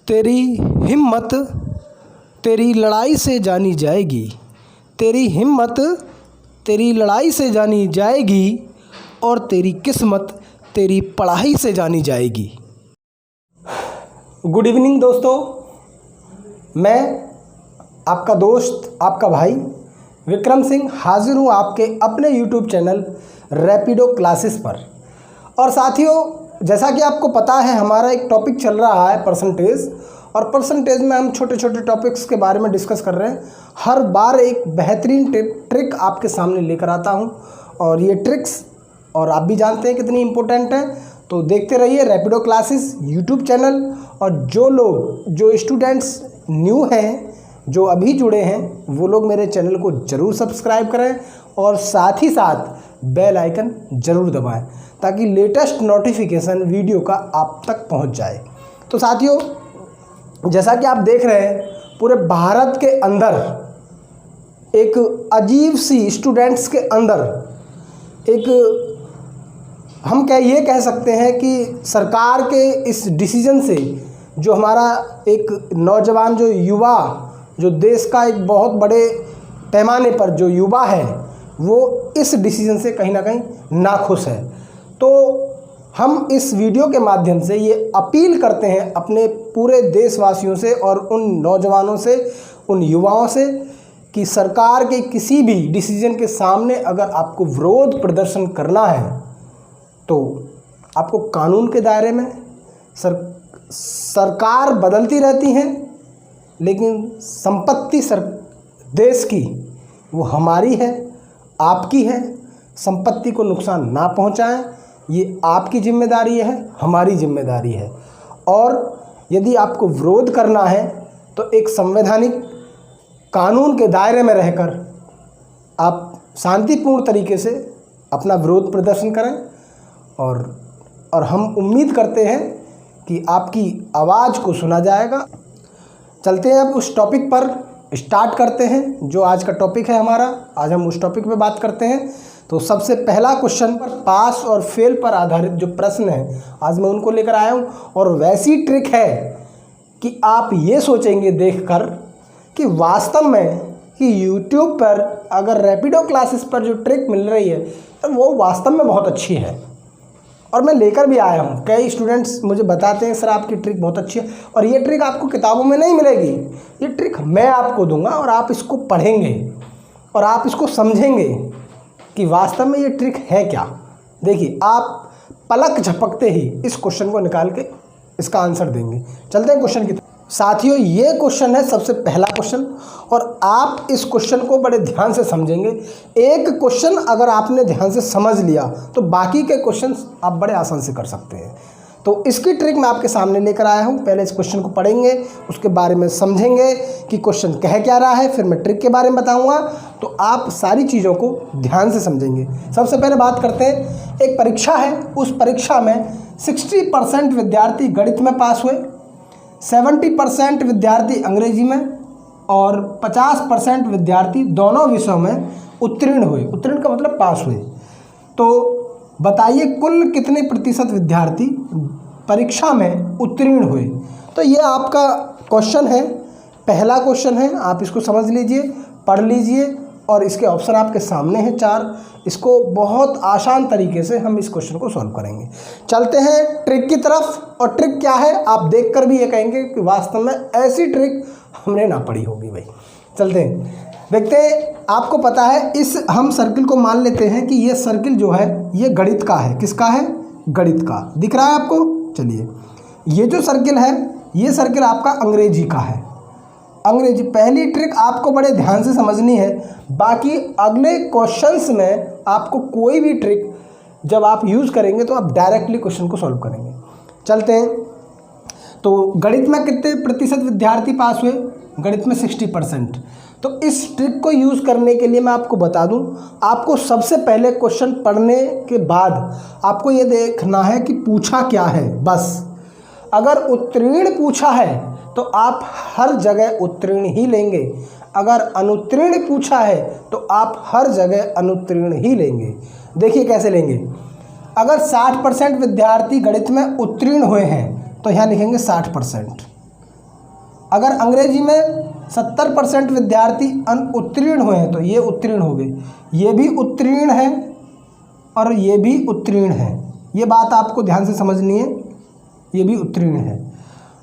तेरी हिम्मत तेरी लड़ाई से जानी जाएगी। तेरी हिम्मत तेरी लड़ाई से जानी जाएगी और तेरी किस्मत तेरी पढ़ाई से जानी जाएगी। गुड इवनिंग दोस्तों, मैं आपका दोस्त आपका भाई विक्रम सिंह हाजिर हूँ आपके अपने यूट्यूब चैनल रैपिडो क्लासेस पर। और साथियों, जैसा कि आपको पता है हमारा एक टॉपिक चल रहा है परसेंटेज, और परसेंटेज में हम छोटे छोटे टॉपिक्स के बारे में डिस्कस कर रहे हैं। हर बार एक बेहतरीन ट्रिक आपके सामने लेकर आता हूं, और ये ट्रिक्स और आप भी जानते हैं कितनी इम्पोर्टेंट है। तो देखते रहिए रैपिडो क्लासेस यूट्यूब चैनल। और जो स्टूडेंट्स न्यू हैं, जो अभी जुड़े हैं, वो लोग मेरे चैनल को ज़रूर सब्सक्राइब करें और साथ ही साथ बेल आइकन ज़रूर दबाएं ताकि लेटेस्ट नोटिफिकेशन वीडियो का आप तक पहुंच जाए। तो साथियों, जैसा कि आप देख रहे हैं, पूरे भारत के अंदर एक अजीब सी स्टूडेंट्स के अंदर एक हम ये कह सकते हैं कि सरकार के इस डिसीजन से जो हमारा एक नौजवान जो युवा, जो देश का एक बहुत बड़े पैमाने पर जो युवा है, वो इस डिसीजन से कहीं ना कहीं नाखुश है। तो हम इस वीडियो के माध्यम से ये अपील करते हैं अपने पूरे देशवासियों से और उन नौजवानों से, उन युवाओं से, कि सरकार के किसी भी डिसीजन के सामने अगर आपको विरोध प्रदर्शन करना है तो आपको कानून के दायरे में सरकार बदलती रहती हैं, लेकिन संपत्ति देश की वो हमारी है, आपकी है। संपत्ति को नुकसान ना पहुंचाएं, ये आपकी जिम्मेदारी है, हमारी जिम्मेदारी है। और यदि आपको विरोध करना है तो एक संवैधानिक कानून के दायरे में रहकर आप शांतिपूर्ण तरीके से अपना विरोध प्रदर्शन करें। और हम उम्मीद करते हैं कि आपकी आवाज़ को सुना जाएगा। चलते हैं अब उस टॉपिक पर, स्टार्ट करते हैं जो आज का टॉपिक है हमारा। आज हम उस टॉपिक पे बात करते हैं। तो सबसे पहला क्वेश्चन पर पास और फेल पर आधारित जो प्रश्न है, आज मैं उनको लेकर आया हूँ। और वैसी ट्रिक है कि आप ये सोचेंगे देखकर कि वास्तव में कि YouTube पर अगर रैपिडो क्लासेस पर जो ट्रिक मिल रही है तो वो वास्तव में बहुत अच्छी है। और मैं लेकर भी आया हूँ। कई स्टूडेंट्स मुझे बताते हैं सर आपकी ट्रिक बहुत अच्छी है, और ये ट्रिक आपको किताबों में नहीं मिलेगी, ये ट्रिक मैं आपको दूंगा और आप इसको पढ़ेंगे और आप इसको समझेंगे कि वास्तव में ये ट्रिक है क्या। देखिए, आप पलक झपकते ही इस क्वेश्चन को निकाल के इसका आंसर देंगे। चलते हैं क्वेश्चन की तरफ। साथियों, ये क्वेश्चन है सबसे पहला क्वेश्चन, और आप इस क्वेश्चन को बड़े ध्यान से समझेंगे। एक क्वेश्चन अगर आपने ध्यान से समझ लिया तो बाकी के क्वेश्चन आप बड़े आसान से कर सकते हैं। तो इसकी ट्रिक मैं आपके सामने लेकर आया हूँ। पहले इस क्वेश्चन को पढ़ेंगे, उसके बारे में समझेंगे कि क्वेश्चन कह क्या रहा है, फिर मैं ट्रिक के बारे में बताऊँगा। तो आप सारी चीज़ों को ध्यान से समझेंगे। सबसे पहले बात करते हैं, एक परीक्षा है, उस परीक्षा में 60% विद्यार्थी गणित में पास हुए, 70% विद्यार्थी अंग्रेजी में और 50% विद्यार्थी दोनों विषयों में उत्तीर्ण हुए। उत्तीर्ण का मतलब पास हुए। तो बताइए कुल कितने प्रतिशत विद्यार्थी परीक्षा में उत्तीर्ण हुए। तो ये आपका क्वेश्चन है, पहला क्वेश्चन है। आप इसको समझ लीजिए, पढ़ लीजिए, और इसके ऑप्शन आपके सामने हैं 4। इसको बहुत आसान तरीके से हम इस क्वेश्चन को सॉल्व करेंगे। चलते हैं ट्रिक की तरफ। और ट्रिक क्या है आप देखकर भी ये कहेंगे कि वास्तव में ऐसी ट्रिक हमने ना पढ़ी होगी भाई। चलते हैं, देखते हैं। आपको पता है, इस हम सर्किल को मान लेते हैं कि ये सर्किल जो है ये गणित का है। किसका है? गणित का। दिख रहा है आपको? चलिए, ये जो सर्किल है ये सर्किल आपका अंग्रेजी का है। अंग्रेजी पहली ट्रिक आपको बड़े ध्यान से समझनी है। बाकी अगले क्वेश्चंस में आपको कोई भी ट्रिक जब आप यूज़ करेंगे तो आप डायरेक्टली क्वेश्चन को सॉल्व करेंगे। चलते हैं। तो गणित में कितने प्रतिशत विद्यार्थी पास हुए? गणित में 60%। तो इस ट्रिक को यूज़ करने के लिए मैं आपको बता दूं, आपको सबसे पहले क्वेश्चन पढ़ने के बाद आपको ये देखना है कि पूछा क्या है। बस अगर उत्तीर्ण पूछा है तो आप हर जगह उत्तीर्ण ही लेंगे, अगर अनुत्तीर्ण पूछा है तो आप हर जगह अनुत्तीर्ण ही लेंगे। देखिए कैसे लेंगे। अगर 60% विद्यार्थी गणित में उत्तीर्ण हुए हैं तो यहाँ लिखेंगे 60%। अगर अंग्रेजी में 70% विद्यार्थी उत्तीर्ण हुए हैं तो ये उत्तीर्ण हो गए, ये भी उत्तीर्ण है और ये भी उत्तीर्ण है। ये बात आपको ध्यान से समझनी है, ये भी उत्तीर्ण है।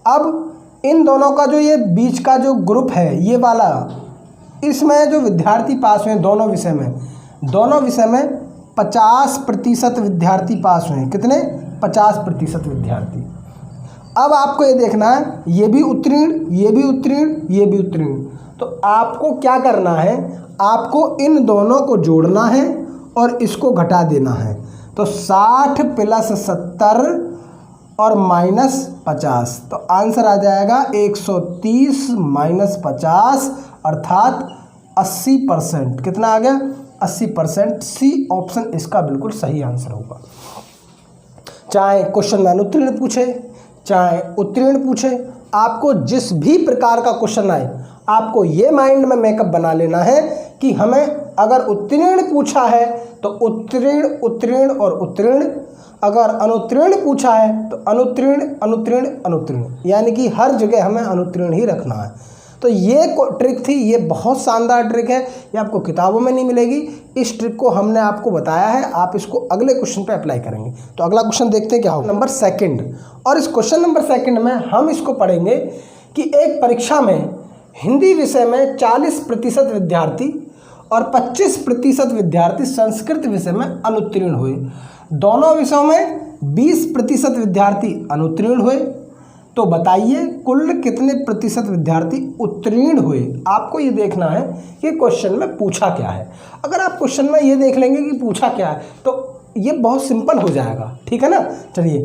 अब इन दोनों का जो ये बीच का जो ग्रुप है ये वाला, इसमें जो विद्यार्थी पास हुए दोनों विषय में 50% विद्यार्थी पास हुए हैं। कितने? 50% विद्यार्थी। अब आपको ये देखना है, ये भी उत्तीर्ण, ये भी उत्तीर्ण, ये भी उत्तीर्ण। तो आपको क्या करना है, आपको इन दोनों को जोड़ना है और इसको घटा देना है। तो 60 + 70 और -50, तो आंसर आ जाएगा 130 - 50 अर्थात 80%। कितना आ गया? 80%। सी ऑप्शन इसका बिल्कुल सही आंसर होगा। चाहे क्वेश्चन में अनुत्तीर्ण पूछे चाहे उत्तीर्ण पूछे, आपको जिस भी प्रकार का क्वेश्चन आए, आपको ये माइंड में मेकअप बना लेना है कि हमें अगर उत्तीर्ण पूछा है तो उत्तीर्ण, उत्तीर्ण और उत्तीर्ण, अगर अनुत्तीर्ण पूछा है तो अनुत्तीर्ण, अनुत्तीर्ण, अनुत्तीर्ण, यानी कि हर जगह हमें अनुत्तीर्ण ही रखना है। तो ये ट्रिक थी, ये बहुत शानदार ट्रिक है, ये आपको किताबों में नहीं मिलेगी। इस ट्रिक को हमने आपको बताया है, आप इसको अगले क्वेश्चन पे अप्लाई करेंगे। तो अगला क्वेश्चन देखते हैं क्या होगा। नंबर 2, और इस क्वेश्चन नंबर 2 में हम इसको पढ़ेंगे कि एक परीक्षा में हिंदी विषय में 40% विद्यार्थी और 25% विद्यार्थी संस्कृत विषय में अनुत्तीर्ण हुए। दोनों विषयों में 20% विद्यार्थी अनुत्तीर्ण हुए। तो बताइए कुल कितने प्रतिशत विद्यार्थी उत्तीर्ण हुए। आपको ये देखना है कि क्वेश्चन में पूछा क्या है। अगर आप क्वेश्चन में ये देख लेंगे कि पूछा क्या है तो ये बहुत सिंपल हो जाएगा, ठीक है ना। चलिए,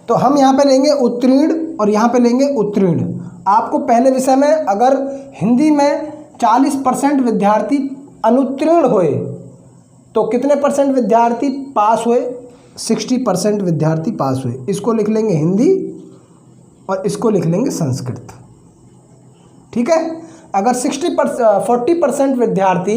तो हम यहाँ पे लेंगे उत्तीर्ण और यहाँ पे लेंगे उत्तीर्ण। आपको पहले विषय में अगर हिंदी में 40% विद्यार्थी अनुत्तीर्ण हुए तो कितने % विद्यार्थी पास हुए? 60% विद्यार्थी पास हुए। इसको लिख लेंगे हिंदी और इसको लिख लेंगे संस्कृत, ठीक है। अगर 40% विद्यार्थी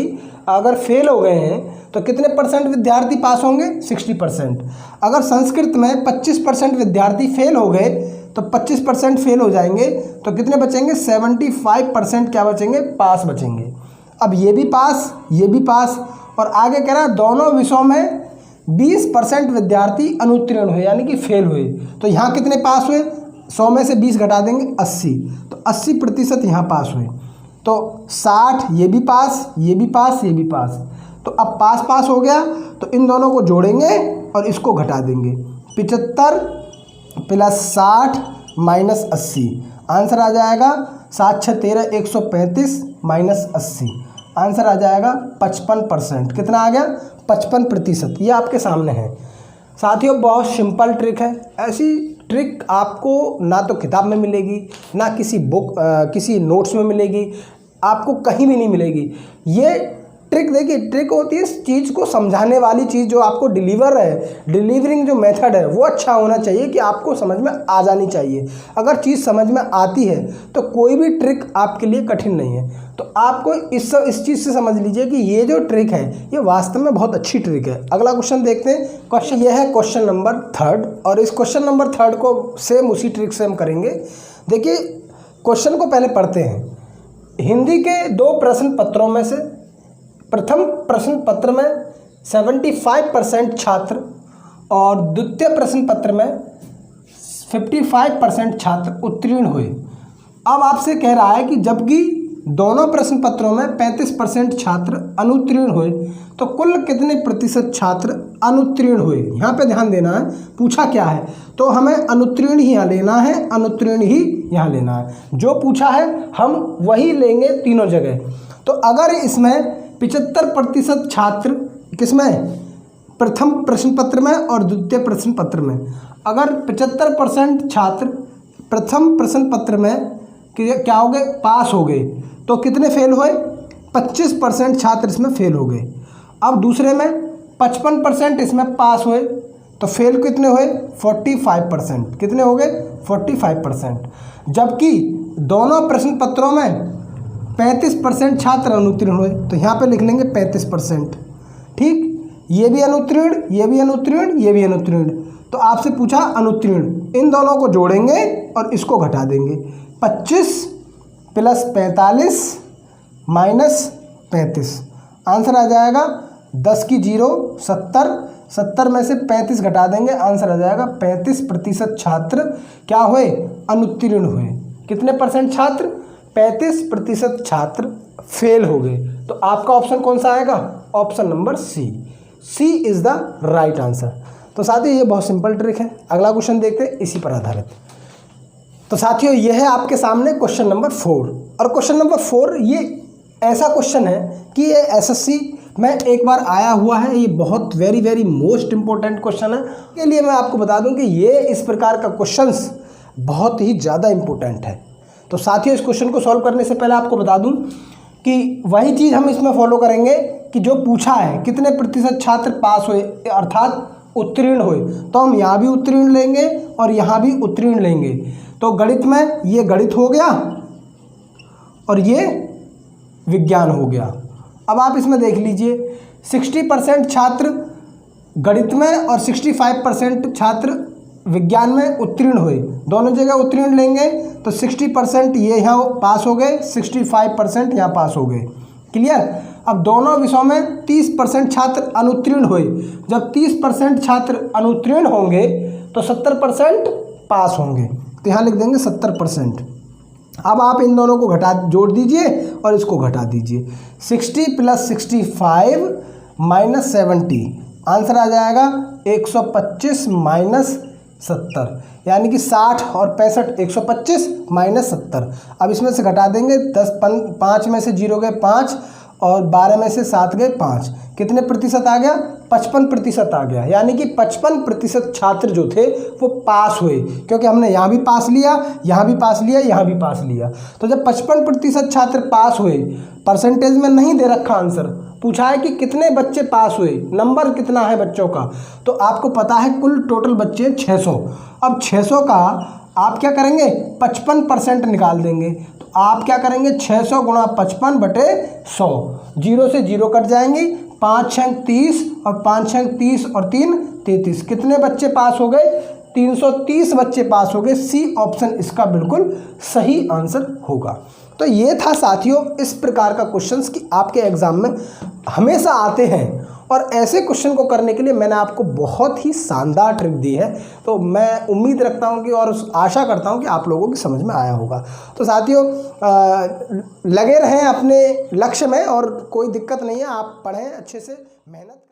अगर फेल हो गए हैं तो कितने % विद्यार्थी पास होंगे? 60%। अगर संस्कृत में 25% विद्यार्थी फेल हो गए तो 25% फेल हो जाएंगे, तो कितने बचेंगे? 75% क्या बचेंगे? पास बचेंगे। अब ये भी पास, ये भी पास, और आगे कह रहा है दोनों विषयों में 20% विद्यार्थी अनुत्तीर्ण हुए यानी कि फेल हुए। तो यहाँ कितने पास हुए? 100 में से 20 घटा देंगे 80, तो 80% यहाँ पास हुए। तो 60, ये भी पास, ये भी पास, ये भी पास। तो अब पास पास हो गया, तो इन दोनों को जोड़ेंगे और इसको घटा देंगे। 75 + 60 - 80, आंसर आ जाएगा 7 6 13 135 - 80, आंसर आ जाएगा 55%। कितना आ गया? 55%। ये आपके सामने है साथियों। बहुत सिंपल ट्रिक है। ऐसी ट्रिक आपको ना तो किताब में मिलेगी, ना किसी बुक किसी नोट्स में मिलेगी, आपको कहीं भी नहीं मिलेगी। ये ट्रिक देखिए, ट्रिक होती है इस चीज़ को समझाने वाली चीज़, जो आपको डिलीवरिंग जो मेथड है वो अच्छा होना चाहिए कि आपको समझ में आ जानी चाहिए। अगर चीज़ समझ में आती है तो कोई भी ट्रिक आपके लिए कठिन नहीं है। तो आपको इस चीज़ से समझ लीजिए कि ये जो ट्रिक है ये वास्तव में बहुत अच्छी ट्रिक है। अगला क्वेश्चन देखते हैं। क्वेश्चन ये है क्वेश्चन नंबर 3, और इस क्वेश्चन नंबर 3 को सेम उसी ट्रिक से हम करेंगे। देखिए क्वेश्चन को पहले पढ़ते हैं। हिंदी के 2 प्रश्न पत्रों में से प्रथम प्रश्न पत्र में 75% छात्र और द्वितीय प्रश्न पत्र में 55% छात्र उत्तीर्ण हुए। अब आपसे कह रहा है कि जबकि दोनों प्रश्न पत्रों में 35% छात्र अनुत्तीर्ण हुए तो कुल कितने प्रतिशत छात्र अनुत्तीर्ण हुए। यहाँ पे ध्यान देना है, पूछा क्या है तो हमें अनुत्तीर्ण ही यहाँ लेना है, अनुत्तीर्ण ही यहाँ लेना है। जो पूछा है हम वही लेंगे तीनों जगह। तो अगर इसमें 75% छात्र किसमें? प्रथम प्रश्न पत्र में और द्वितीय प्रश्न पत्र में। अगर 75% छात्र प्रथम प्रश्न पत्र में क्या हो गए? पास हो गए, तो कितने फेल हुए? 25% छात्र इसमें फेल हो गए। अब दूसरे में 55% इसमें पास हुए, तो फेल कितने हुए? 45%। कितने हो गए? 45%। जबकि दोनों प्रश्न पत्रों में 35% छात्र अनुत्तीर्ण हुए, तो यहाँ पे लिख लेंगे 35%। ठीक, ये भी अनुत्तीर्ण, ये भी अनुत्तीर्ण, ये भी अनुत्तीर्ण। तो आपसे पूछा अनुत्तीर्ण, इन दोनों को जोड़ेंगे और इसको घटा देंगे। 25 प्लस 45 माइनस 35। आंसर आ जाएगा 10 की 0 70, 70 में से 35 घटा देंगे, आंसर आ जाएगा 35% छात्र क्या हुए, अनुत्तीर्ण हुए। कितने परसेंट छात्र, 35% छात्र फेल हो गए। तो आपका ऑप्शन कौन सा आएगा, option number C is the right answer. तो साथियों ये बहुत सिंपल ट्रिक है। अगला क्वेश्चन देखते हैं इसी पर आधारित। तो साथियों ये है आपके सामने क्वेश्चन नंबर 4। और क्वेश्चन नंबर 4 ये ऐसा क्वेश्चन है कि ये एसएससी में एक बार आया हुआ है। ये बहुत वेरी मोस्ट इंपॉर्टेंट क्वेश्चन है। के लिए मैं आपको बता दूं कि ये इस प्रकार का क्वेश्चंस बहुत ही ज़्यादा इंपॉर्टेंट है। तो साथियों इस क्वेश्चन को सॉल्व करने से पहले आपको बता दूं कि वही चीज़ हम इसमें फॉलो करेंगे कि जो पूछा है कितने प्रतिशत छात्र पास हुए अर्थात उत्तीर्ण हुए, तो हम यहाँ भी उत्तीर्ण लेंगे और यहाँ भी उत्तीर्ण लेंगे। तो गणित में ये गणित हो गया और ये विज्ञान हो गया। अब आप इसमें देख लीजिए 60% छात्र गणित में और 65% छात्र विज्ञान में उत्तीर्ण हुए। दोनों जगह उत्तीर्ण लेंगे तो 60% ये यहाँ पास हो गए, 65% यहाँ पास हो गए। क्लियर। अब दोनों विषयों में 30% छात्र अनुत्तीर्ण हुए। जब 30% छात्र अनुत्तीर्ण होंगे तो 70% पास होंगे। तो यहाँ लिख देंगे 70%। अब आप इन दोनों को जोड़ दीजिए और इसको घटा दीजिए। 60 + 65 - 70, आंसर आ जाएगा 125 - 70, यानी कि 60 और 65, 125 - 70। अब इसमें से घटा देंगे 5 में से 0 गए 5 और 12 में से 7 गए 5। कितने प्रतिशत आ गया, 55% आ गया। यानी कि 55% छात्र जो थे वो पास हुए, क्योंकि हमने यहाँ भी पास लिया, यहाँ भी पास लिया, यहाँ भी पास लिया। तो जब 55% छात्र पास हुए, परसेंटेज में नहीं दे रखा आंसर, पूछा है कि कितने बच्चे पास हुए, नंबर कितना है बच्चों का, तो आपको पता है कुल टोटल बच्चे 600। अब 600 का आप क्या करेंगे, 55% निकाल देंगे। तो आप क्या करेंगे, 600 × 55/100, 0 से 0 कट जाएंगे, 5 × 30 और 5 × 30 और 3 33। कितने बच्चे पास हो गए, 330 बच्चे पास हो गए। सी ऑप्शन इसका बिल्कुल सही आंसर होगा। तो ये था साथियों इस प्रकार का क्वेश्चंस कि आपके एग्जाम में हमेशा आते हैं, और ऐसे क्वेश्चन को करने के लिए मैंने आपको बहुत ही शानदार ट्रिक दी है। तो मैं उम्मीद रखता हूं कि और आशा करता हूं कि आप लोगों की समझ में आया होगा। तो साथियों लगे रहें अपने लक्ष्य में और कोई दिक्कत नहीं है, आप पढ़ें अच्छे से, मेहनत